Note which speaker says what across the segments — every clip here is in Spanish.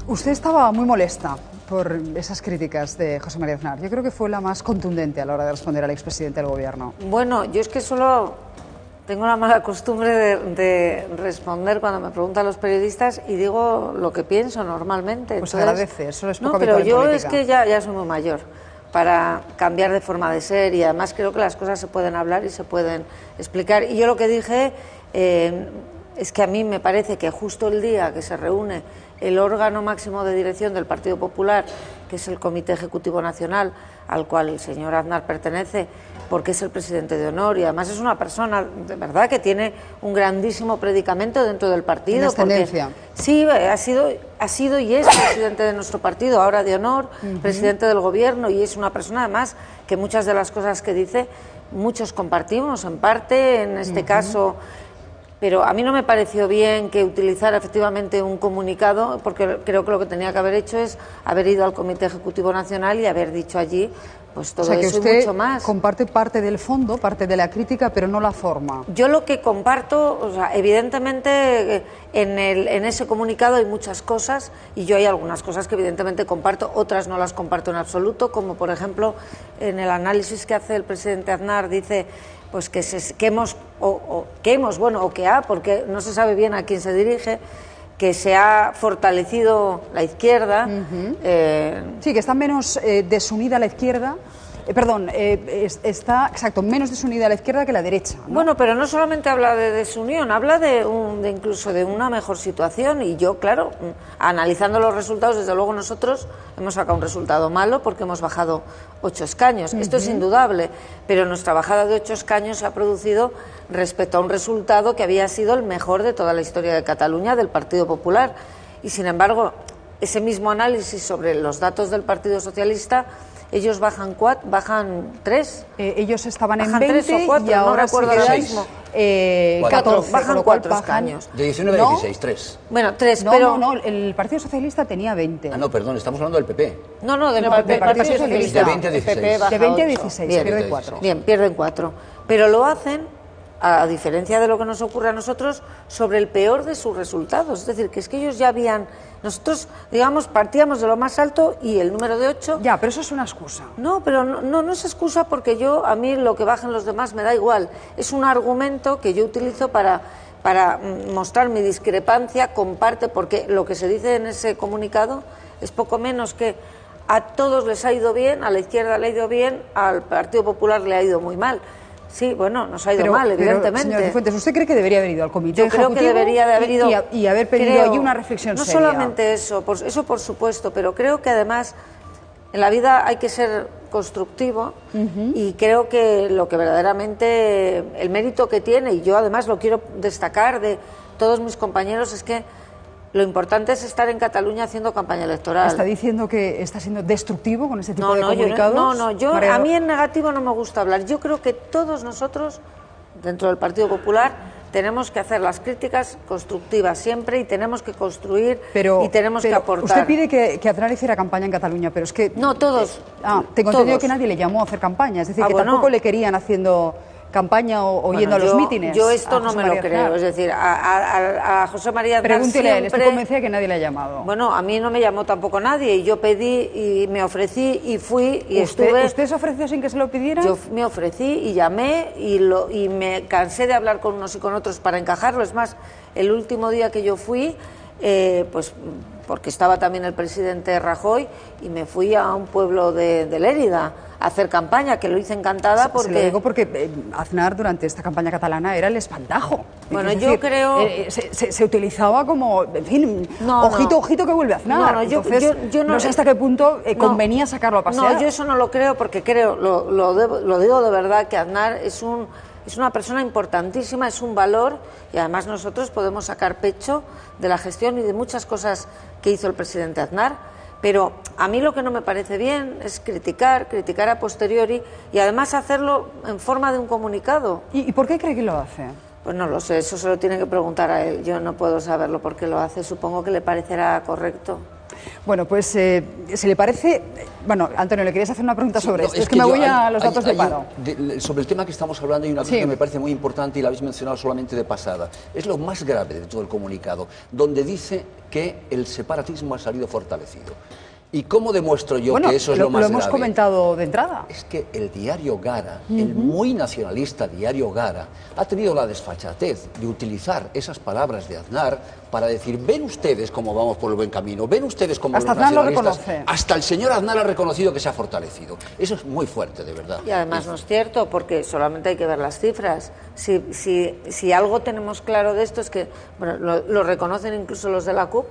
Speaker 1: Usted estaba muy molesta por esas críticas de José María Aznar. Yo creo que fue la más contundente a la hora de responder al expresidente del Gobierno.
Speaker 2: Bueno, yo es que solo tengo la mala costumbre de responder cuando me preguntan los periodistas y digo lo que pienso normalmente.
Speaker 1: Pues
Speaker 2: entonces,
Speaker 1: agradece, eso es poco
Speaker 2: no, pero
Speaker 1: habitual en
Speaker 2: yo
Speaker 1: política.
Speaker 2: es que ya soy muy mayor para cambiar de forma de ser y además creo que las cosas se pueden hablar y se pueden explicar. Y yo lo que dije es que a mí me parece que justo el día que se reúne el órgano máximo de dirección del Partido Popular, que es el Comité Ejecutivo Nacional, al cual el señor Aznar pertenece, porque es el presidente de honor y además es una persona de verdad que tiene un grandísimo predicamento dentro del partido.
Speaker 1: ¿Tienes tendencia?
Speaker 2: Sí, ha sido y es presidente de nuestro partido, ahora de honor, presidente del Gobierno, y es una persona además que muchas de las cosas que dice, muchos compartimos en parte, en este caso. Pero a mí no me pareció bien que utilizara efectivamente un comunicado, porque creo que lo que tenía que haber hecho es haber ido al Comité Ejecutivo Nacional y haber dicho allí pues todo
Speaker 1: que
Speaker 2: eso
Speaker 1: usted
Speaker 2: y mucho más.
Speaker 1: Comparte parte del fondo, parte de la crítica, pero no la forma.
Speaker 2: Yo lo que comparto, o sea, evidentemente en ese comunicado hay muchas cosas y yo hay algunas cosas que evidentemente comparto, otras no las comparto en absoluto, como por ejemplo en el análisis que hace el presidente Aznar dice pues que porque no se sabe bien a quién se dirige, que se ha fortalecido la izquierda.
Speaker 1: Sí, que está menos desunida la izquierda. Está, exacto, menos desunida la izquierda que la derecha, ¿no?
Speaker 2: Bueno, pero no solamente habla de desunión, habla de incluso de una mejor situación. Y yo, claro, analizando los resultados, desde luego nosotros hemos sacado un resultado malo porque hemos bajado 8 escaños. Esto es indudable, pero nuestra bajada de 8 escaños se ha producido respecto a un resultado que había sido el mejor de toda la historia de Cataluña, del Partido Popular. Y, sin embargo, ese mismo análisis sobre los datos del Partido Socialista, ellos bajan 3.
Speaker 1: Ellos estaban
Speaker 2: bajan
Speaker 1: en 20
Speaker 2: 3 o 4,
Speaker 1: y ahora
Speaker 2: no recuerdo ahora mismo.
Speaker 1: 14.
Speaker 2: Bajan 4 escaños.
Speaker 3: De 19 a 16, 3.
Speaker 2: Bueno, 3,
Speaker 1: no,
Speaker 2: pero...
Speaker 1: No, el Partido Socialista tenía 20.
Speaker 3: Ah, no, perdón, estamos hablando del PP.
Speaker 2: No, del
Speaker 1: Partido Socialista.
Speaker 3: De 20 a 16.
Speaker 1: De 20 a 16,
Speaker 2: Bien,
Speaker 1: pierden 4.
Speaker 2: Bien, pierden 4. Pero lo hacen, a diferencia de lo que nos ocurre a nosotros, sobre el peor de sus resultados. Es decir, que es que ellos ya habían... Nosotros, digamos, partíamos de lo más alto y el número de 8...
Speaker 1: Ya, pero eso es una excusa.
Speaker 2: No, pero no es excusa porque a mí lo que bajen los demás me da igual. Es un argumento que yo utilizo para mostrar mi discrepancia con parte, porque lo que se dice en ese comunicado es poco menos que a todos les ha ido bien, a la izquierda le ha ido bien, al Partido Popular le ha ido muy mal. Sí, bueno, nos ha ido mal, evidentemente.
Speaker 1: Señor Cifuentes, ¿usted cree que debería haber ido al comité ejecutivo?
Speaker 2: Yo creo que debería de haber ido...
Speaker 1: Y haber pedido allí una reflexión
Speaker 2: no
Speaker 1: seria.
Speaker 2: No solamente eso por supuesto, pero creo que además en la vida hay que ser constructivo y creo que lo que verdaderamente, el mérito que tiene, y yo además lo quiero destacar de todos mis compañeros, es que lo importante es estar en Cataluña haciendo campaña electoral.
Speaker 1: ¿Está diciendo que está siendo destructivo con este tipo de comunicados?
Speaker 2: A mí en negativo no me gusta hablar. Yo creo que todos nosotros, dentro del Partido Popular, tenemos que hacer las críticas constructivas siempre y tenemos que construir y tenemos que aportar.
Speaker 1: Usted pide que Aznar hiciera campaña en Cataluña, pero es que...
Speaker 2: No, todos.
Speaker 1: Tengo entendido que nadie le llamó a hacer campaña, es decir, que tampoco le querían haciendo campaña o yendo a los mítines.
Speaker 2: Yo esto no me lo creo, es decir, a José María Aznar
Speaker 1: pregúntele a él, estoy
Speaker 2: siempre...
Speaker 1: convencida de que nadie le ha llamado.
Speaker 2: Bueno, a mí no me llamó tampoco nadie, y yo pedí y me ofrecí y fui y estuve...
Speaker 1: ¿Usted se ofreció sin que se lo pidiera?
Speaker 2: Yo me ofrecí y llamé y me cansé de hablar con unos y con otros para encajarlo. Es más, el último día que yo fui, pues porque estaba también el presidente Rajoy, y me fui a un pueblo de Lérida a hacer campaña, que lo hice encantada porque...
Speaker 1: Se lo digo porque Aznar durante esta campaña catalana era el espantajo.
Speaker 2: Bueno, yo creo...
Speaker 1: Se utilizaba como, en fin, ojito que vuelve Aznar. Entonces, yo no sé hasta qué punto convenía sacarlo a pasear.
Speaker 2: No, yo eso no lo creo, porque creo, lo digo de verdad, que Aznar es una persona importantísima, es un valor, y además nosotros podemos sacar pecho de la gestión y de muchas cosas que hizo el presidente Aznar. Pero a mí lo que no me parece bien es criticar a posteriori y además hacerlo en forma de un comunicado.
Speaker 1: ¿Y por qué cree que lo hace?
Speaker 2: Pues no lo sé, eso se lo tiene que preguntar a él. Yo no puedo saberlo por qué lo hace, supongo que le parecerá correcto.
Speaker 1: Bueno, pues si le parece... Bueno, Antonio, ¿le querías hacer una pregunta sobre esto? Es que me voy a los datos de paro.
Speaker 3: Sobre el tema que estamos hablando hay una cosa que me parece muy importante y la habéis mencionado solamente de pasada. Es lo más grave de todo el comunicado, donde dice que el separatismo ha salido fortalecido. ¿Y cómo demuestro yo que eso es lo más grave?
Speaker 1: Lo hemos comentado de entrada.
Speaker 3: Es que el diario Gara, el muy nacionalista diario Gara, ha tenido la desfachatez de utilizar esas palabras de Aznar para decir, ven ustedes cómo vamos por el buen camino, ven ustedes cómo
Speaker 1: hasta
Speaker 3: los nacionalistas...
Speaker 1: Aznar lo reconoce.
Speaker 3: Hasta el señor Aznar ha reconocido que se ha fortalecido. Eso es muy fuerte, de verdad.
Speaker 2: Y además no es cierto, porque solamente hay que ver las cifras. Si algo tenemos claro de esto es que, bueno, lo reconocen incluso los de la CUP,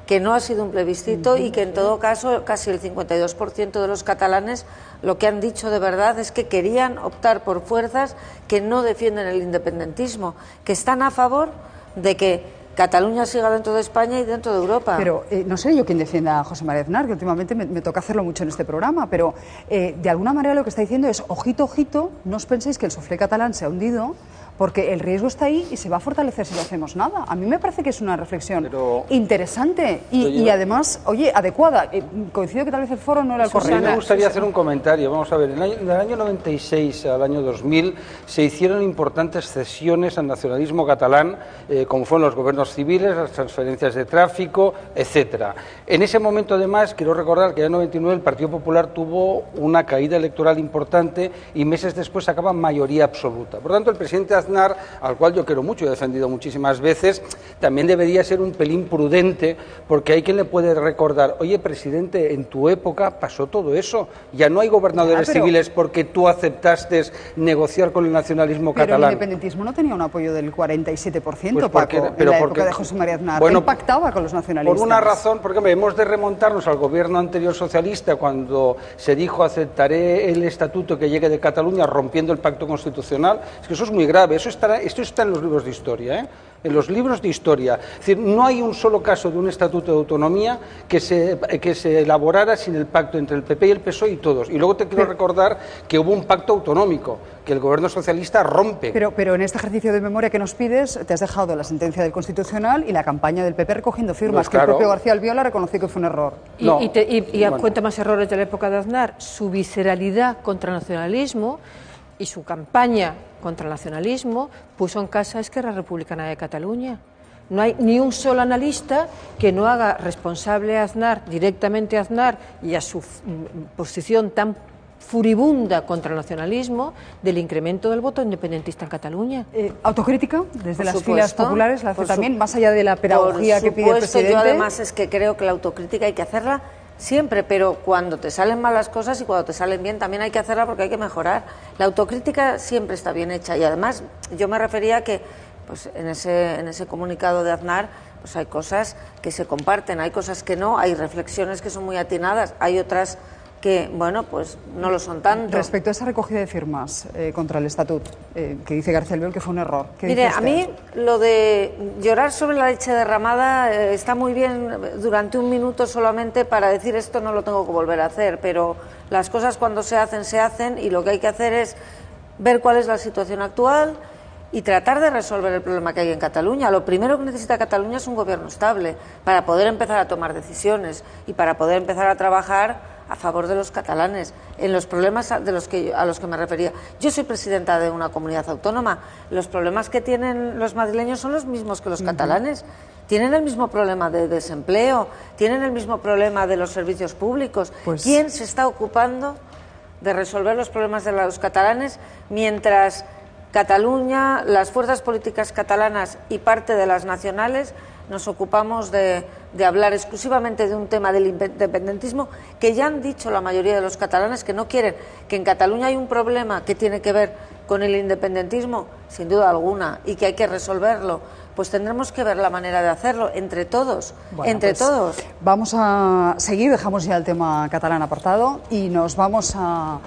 Speaker 2: que no ha sido un plebiscito y que en todo caso casi el 52% de los catalanes lo que han dicho de verdad es que querían optar por fuerzas que no defienden el independentismo, que están a favor de que Cataluña siga dentro de España y dentro de Europa.
Speaker 1: Pero no sé yo quién defienda a José María Aznar, que últimamente me toca hacerlo mucho en este programa, pero de alguna manera lo que está diciendo es, ojito, ojito, no os penséis que el soflé catalán se ha hundido, porque el riesgo está ahí y se va a fortalecer si no hacemos nada. A mí me parece que es una reflexión interesante y además, oye, adecuada. Coincido que tal vez el foro no era el correcto.
Speaker 4: A mí me gustaría hacer un comentario. Vamos a ver, del año 96 al año 2000 se hicieron importantes cesiones al nacionalismo catalán, como fueron los gobiernos civiles, las transferencias de tráfico, etcétera. En ese momento, además, quiero recordar que en el 99 el Partido Popular tuvo una caída electoral importante y meses después sacaba mayoría absoluta. Por tanto, el presidente Aznar, al cual yo quiero mucho y he defendido muchísimas veces, también debería ser un pelín prudente, porque hay quien le puede recordar, oye, presidente, en tu época pasó todo eso, ya no hay gobernadores civiles porque tú aceptaste negociar con el nacionalismo catalán.
Speaker 1: Pero el independentismo no tenía un apoyo del 47%, pues Paco, en la época de José María Aznar. Él pactaba con los nacionalistas.
Speaker 4: Por una razón, porque hemos de remontarnos al gobierno anterior socialista, cuando se dijo aceptaré el estatuto que llegue de Cataluña rompiendo el pacto constitucional. Es que eso es muy grave, esto está en los libros de historia, en los libros de historia. Es decir, no hay un solo caso de un estatuto de autonomía que se elaborara sin el pacto entre el PP y el PSOE y todos. Y luego te quiero recordar que hubo un pacto autonómico que el gobierno socialista rompe.
Speaker 1: Pero en este ejercicio de memoria que nos pides, te has dejado la sentencia del Constitucional y la campaña del PP recogiendo firmas, no, claro, que el propio García Albiol reconoció que fue un error.
Speaker 5: Y cuenta más errores de la época de Aznar, su visceralidad contra el nacionalismo y su campaña contra el nacionalismo puso en casa a Esquerra Republicana de Cataluña. No hay ni un solo analista que no haga responsable a Aznar, directamente a Aznar y a su posición tan furibunda contra el nacionalismo del incremento del voto independentista en Cataluña.
Speaker 1: ¿Autocrítica desde las filas populares la hace también, más allá de la pedagogía que pide el presidente?
Speaker 2: Yo además es que creo que la autocrítica hay que hacerla siempre, pero cuando te salen mal las cosas y cuando te salen bien también hay que hacerla porque hay que mejorar. La autocrítica siempre está bien hecha y además yo me refería a que pues en ese comunicado de Aznar pues hay cosas que se comparten, hay cosas que no, hay reflexiones que son muy atinadas, hay otras que, bueno, pues no lo son tanto.
Speaker 1: Respecto a esa recogida de firmas contra el Estatut, que dice García Albiol que fue un error.
Speaker 2: Mire, a mí lo de llorar sobre la leche derramada está muy bien durante un minuto solamente para decir esto no lo tengo que volver a hacer, pero las cosas cuando se hacen y lo que hay que hacer es ver cuál es la situación actual y tratar de resolver el problema que hay en Cataluña. Lo primero que necesita Cataluña es un gobierno estable para poder empezar a tomar decisiones y para poder empezar a trabajar a favor de los catalanes, en los problemas a los que me refería. Yo soy presidenta de una comunidad autónoma. Los problemas que tienen los madrileños son los mismos que los catalanes. Tienen el mismo problema de desempleo, tienen el mismo problema de los servicios públicos. ¿Quién se está ocupando de resolver los problemas de los catalanes mientras Cataluña, las fuerzas políticas catalanas y parte de las nacionales nos ocupamos de hablar exclusivamente de un tema del independentismo que ya han dicho la mayoría de los catalanes que no quieren, que en Cataluña hay un problema que tiene que ver con el independentismo, sin duda alguna, y que hay que resolverlo? Pues tendremos que ver la manera de hacerlo entre todos, todos.
Speaker 1: Vamos a seguir, dejamos ya el tema catalán apartado y nos vamos a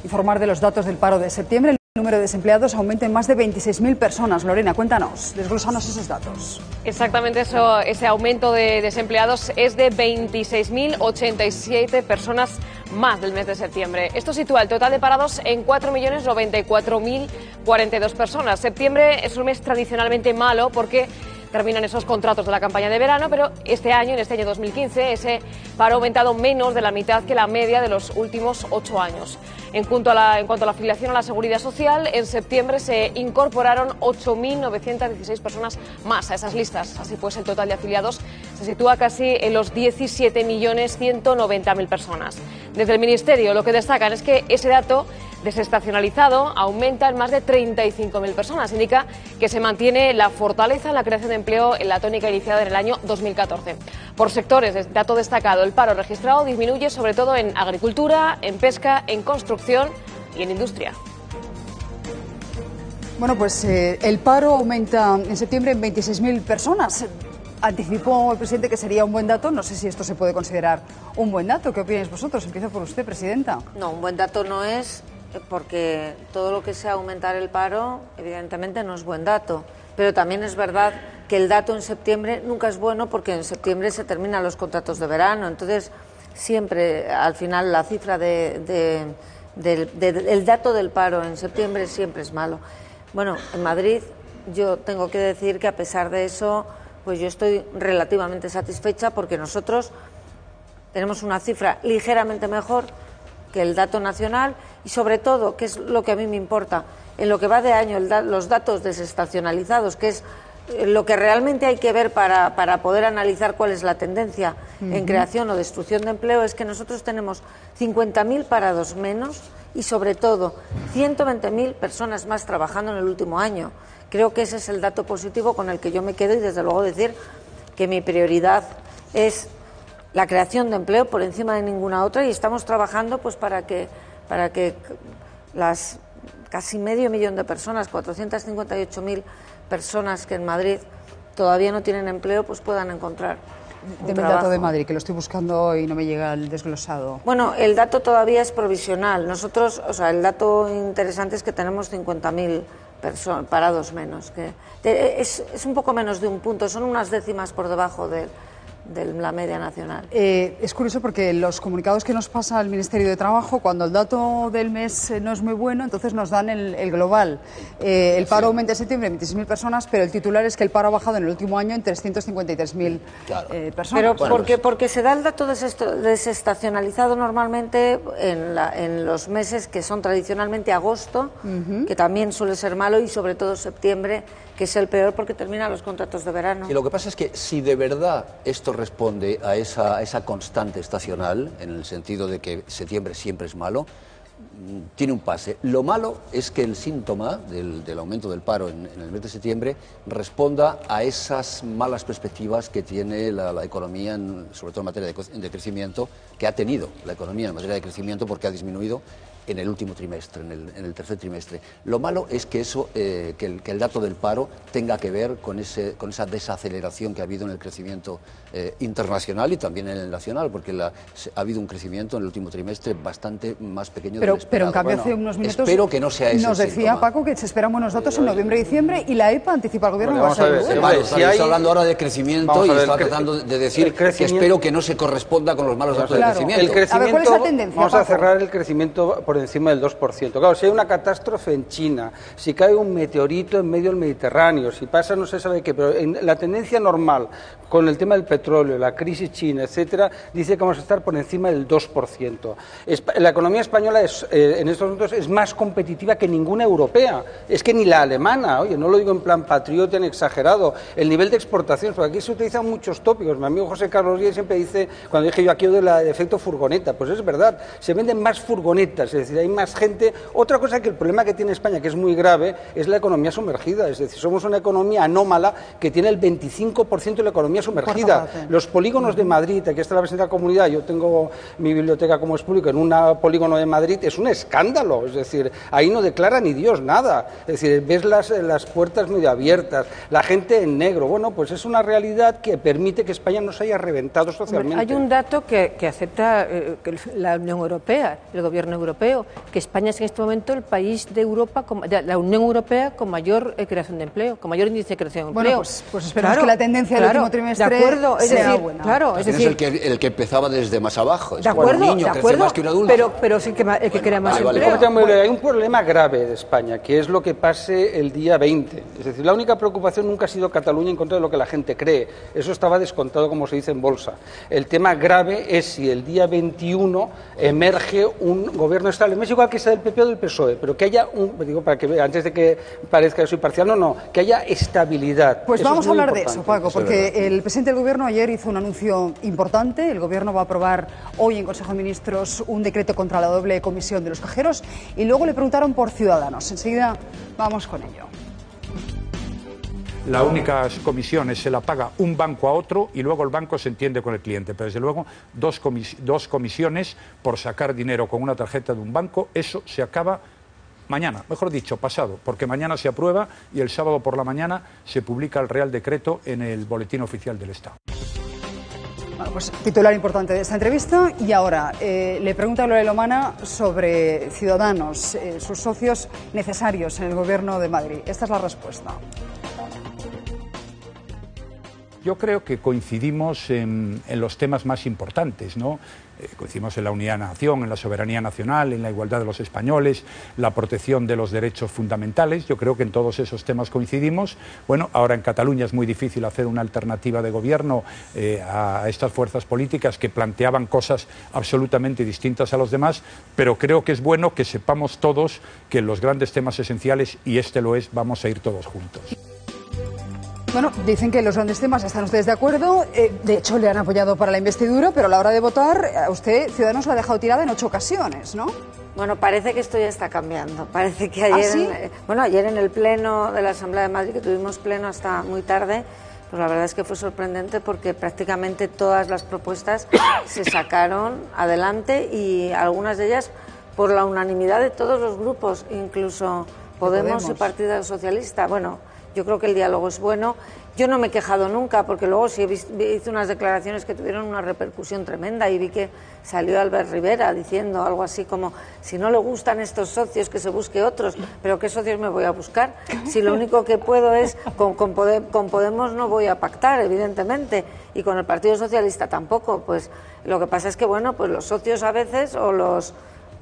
Speaker 1: informar de los datos del paro de septiembre. El número de desempleados aumenta en más de 26.000 personas. Lorena, cuéntanos, desglósanos esos datos.
Speaker 6: Exactamente eso, ese aumento de desempleados es de 26.087 personas más del mes de septiembre. Esto sitúa el total de parados en 4.094.042 personas. Septiembre es un mes tradicionalmente malo porque terminan esos contratos de la campaña de verano, pero este año, en este año 2015, ese paro ha aumentado menos de la mitad que la media de los últimos 8 años. En cuanto a la afiliación a la Seguridad Social, en septiembre se incorporaron 8.916 personas más a esas listas. Así pues, el total de afiliados se sitúa casi en los 17.190.000 personas. Desde el Ministerio lo que destacan es que ese dato desestacionalizado aumenta en más de 35.000 personas. Indica que se mantiene la fortaleza en la creación de empleo en la tónica iniciada en el año 2014. Por sectores, dato destacado, el paro registrado disminuye sobre todo en agricultura, en pesca, en construcción y en industria.
Speaker 1: Bueno, pues el paro aumenta en septiembre en 26.000 personas. Anticipó el presidente que sería un buen dato. No sé si esto se puede considerar un buen dato. ¿Qué opináis vosotros? Empiezo por usted, presidenta.
Speaker 2: No, un buen dato no es, porque todo lo que sea aumentar el paro, evidentemente no es buen dato. Pero también es verdad que el dato en septiembre nunca es bueno, porque en septiembre se terminan los contratos de verano. Entonces, siempre, al final, la cifra del dato del paro en septiembre siempre es malo. Bueno, en Madrid yo tengo que decir que a pesar de eso, pues yo estoy relativamente satisfecha, porque nosotros tenemos una cifra ligeramente mejor que el dato nacional y, sobre todo, que es lo que a mí me importa, en lo que va de año, los datos desestacionalizados, que es lo que realmente hay que ver para poder analizar cuál es la tendencia en creación o destrucción de empleo, es que nosotros tenemos 50.000 parados menos y, sobre todo, 120.000 personas más trabajando en el último año. Creo que ese es el dato positivo con el que yo me quedo, y desde luego decir que mi prioridad es la creación de empleo por encima de ninguna otra, y estamos trabajando pues para que las casi medio millón de personas, 458.000 personas que en Madrid todavía no tienen empleo, pues puedan encontrar un trabajo.
Speaker 1: El dato de Madrid, que lo estoy buscando y no me llega el desglosado.
Speaker 2: Bueno, el dato todavía es provisional. Nosotros, el dato interesante es que tenemos 50.000 parados menos, que es un poco menos de un punto, son unas décimas por debajo de la media nacional.
Speaker 1: Es curioso, porque los comunicados que nos pasa el Ministerio de Trabajo, cuando el dato del mes no es muy bueno, entonces nos dan el global. El paro aumenta en septiembre en 26.000 personas, pero el titular es que el paro ha bajado en el último año en 353.000 personas.
Speaker 2: Pero porque se da el dato desestacionalizado normalmente en los meses que son tradicionalmente agosto, que también suele ser malo, y sobre todo septiembre, que es el peor porque terminan los contratos de verano.
Speaker 3: Y lo que pasa es que si de verdad esto responde a esa constante estacional, en el sentido de que septiembre siempre es malo, tiene un pase. Lo malo es que el síntoma del aumento del paro en el mes de septiembre responda a esas malas perspectivas que tiene la economía, sobre todo en materia de crecimiento, que ha tenido la economía en materia de crecimiento, porque ha disminuido en el último trimestre, en el tercer trimestre. Lo malo es que que el dato del paro tenga que ver con esa desaceleración que ha habido en el crecimiento internacional y también en el nacional, porque ha habido un crecimiento en el último trimestre bastante más pequeño de lo esperado.
Speaker 1: Pero en cambio, hace unos minutos
Speaker 3: espero que no sea ese
Speaker 1: nos decía
Speaker 3: síntoma.
Speaker 1: Paco que se esperan buenos datos en noviembre y diciembre, y la EPA anticipa al gobierno que va a ser bueno.
Speaker 3: Vale, está hablando ahora de crecimiento y está tratando de decir que espero que no se corresponda con los malos datos de crecimiento.
Speaker 1: A ver, ¿cuál es la tendencia,
Speaker 4: vamos a
Speaker 1: Paco?
Speaker 4: cerrar el crecimiento por encima del 2%. Claro, si hay una catástrofe en China, si cae un meteorito en medio del Mediterráneo, si pasa no se sabe qué, pero en la tendencia normal, con el tema del petróleo, la crisis china, etcétera, dice que vamos a estar por encima del 2%. La economía española en estos momentos es más competitiva que ninguna europea, es que ni la alemana. Oye, no lo digo en plan patriota ni exagerado, el nivel de exportaciones, porque aquí se utilizan muchos tópicos. Mi amigo José Carlos Díez siempre dice, cuando dije yo aquí del efecto furgoneta, pues es verdad, se venden más furgonetas, es decir, hay más gente. Otra cosa, que el problema que tiene España, que es muy grave, es la economía sumergida, es decir, somos una economía anómala que tiene el 25% de la economía sumergida. Los polígonos de Madrid, aquí está la presidenta de la comunidad, yo tengo mi biblioteca como es público en un polígono de Madrid, es un escándalo, es decir, ahí no declara ni Dios nada, es decir, ves las puertas medio abiertas, la gente en negro. Bueno, pues es una realidad que permite que España no se haya reventado socialmente.
Speaker 5: Hay un dato que acepta la Unión Europea, el gobierno europeo, que España es en este momento el país de Europa, de la Unión Europea, con mayor creación de empleo, con mayor índice de creación de empleo.
Speaker 1: Bueno, pues esperamos que la tendencia del último trimestre sea buena.
Speaker 3: Claro, es decir, el que empezaba desde más abajo, es
Speaker 5: de acuerdo,
Speaker 3: un niño, crece más que un adulto.
Speaker 5: Pero sí, el que crea haya más empleo.
Speaker 4: Hay un problema grave de España, que es lo que pase el día 20. Es decir, la única preocupación nunca ha sido Cataluña en contra de lo que la gente cree. Eso estaba descontado, como se dice en bolsa. El tema grave es si el día 21 emerge un gobierno estable. Me es igual que sea del PP o del PSOE, pero que haya digo, para que antes de que parezca que soy parcial, no, que haya estabilidad.
Speaker 1: Pues
Speaker 4: eso
Speaker 1: vamos a hablar de
Speaker 4: importante.
Speaker 1: eso, Paco, porque el presidente del Gobierno ayer hizo un anuncio importante. El Gobierno va a aprobar hoy en Consejo de Ministros un decreto contra la doble comisión de los cajeros y luego le preguntaron por Ciudadanos. Enseguida vamos con ello.
Speaker 7: La única comisión se la paga un banco a otro y luego el banco se entiende con el cliente. Pero desde luego dos comisiones por sacar dinero con una tarjeta de un banco, eso se acaba mañana, mejor dicho, pasado, porque mañana se aprueba y el sábado por la mañana se publica el Real Decreto en el Boletín Oficial del Estado.
Speaker 1: Bueno, pues titular importante de esta entrevista. Y ahora le pregunta a Gloria Lomana sobre Ciudadanos, sus socios necesarios en el Gobierno de Madrid. Esta es la respuesta.
Speaker 7: Yo creo que coincidimos en los temas más importantes, ¿no? Coincidimos en la unidad de la nación, en la soberanía nacional, en la igualdad de los españoles, la protección de los derechos fundamentales. Yo creo que en todos esos temas coincidimos. Bueno, ahora en Cataluña es muy difícil hacer una alternativa de gobierno a estas fuerzas políticas que planteaban cosas absolutamente distintas a los demás, pero creo que es bueno que sepamos todos que en los grandes temas esenciales, y este lo es, vamos a ir todos juntos.
Speaker 1: Bueno, dicen que en los grandes temas están ustedes de acuerdo, de hecho le han apoyado para la investidura, pero a la hora de votar, a usted Ciudadanos lo ha dejado tirada en 8 ocasiones, ¿no?
Speaker 2: Bueno, parece que esto ya está cambiando. Parece que ayer,
Speaker 1: ¿sí?
Speaker 2: Ayer en el pleno de la Asamblea de Madrid, que tuvimos pleno hasta muy tarde, pues la verdad es que fue sorprendente porque prácticamente todas las propuestas se sacaron adelante y algunas de ellas por la unanimidad de todos los grupos, incluso Podemos y Partido Socialista. Bueno, yo creo que el diálogo es bueno. Yo no me he quejado nunca, porque luego sí hice unas declaraciones que tuvieron una repercusión tremenda y vi que salió Albert Rivera diciendo algo así como: si no le gustan estos socios, que se busque otros. Pero ¿qué socios me voy a buscar? Si lo único que puedo es, con Podemos no voy a pactar, evidentemente, y con el Partido Socialista tampoco. Pues lo que pasa es que, bueno, pues los socios a veces, o los...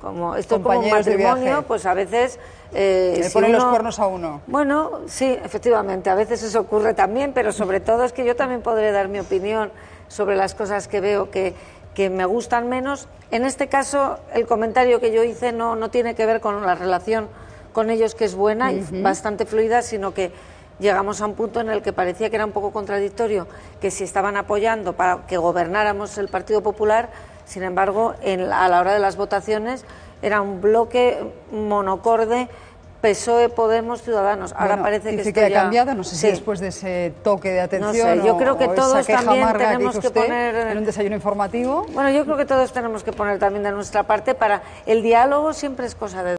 Speaker 2: como esto es como un matrimonio, pues a veces...
Speaker 1: le ponen los cuernos a uno.
Speaker 2: Bueno, sí, efectivamente, a veces eso ocurre también, pero sobre todo es que yo también podré dar mi opinión sobre las cosas que veo que me gustan menos. En este caso, el comentario que yo hice no tiene que ver con la relación con ellos, que es buena y bastante fluida, sino que llegamos a un punto en el que parecía que era un poco contradictorio, que si estaban apoyando para que gobernáramos el Partido Popular, sin embargo, a la hora de las votaciones era un bloque monocorde, PSOE, Podemos, Ciudadanos. Ahora
Speaker 1: bueno,
Speaker 2: parece
Speaker 1: dice
Speaker 2: que
Speaker 1: ha
Speaker 2: esto ya...
Speaker 1: cambiado, no sé si después de ese toque de atención,
Speaker 2: no sé, yo creo que todos también tenemos que poner
Speaker 1: en un desayuno informativo.
Speaker 2: Bueno, yo creo que todos tenemos que poner también de nuestra parte. Para el diálogo siempre es cosa de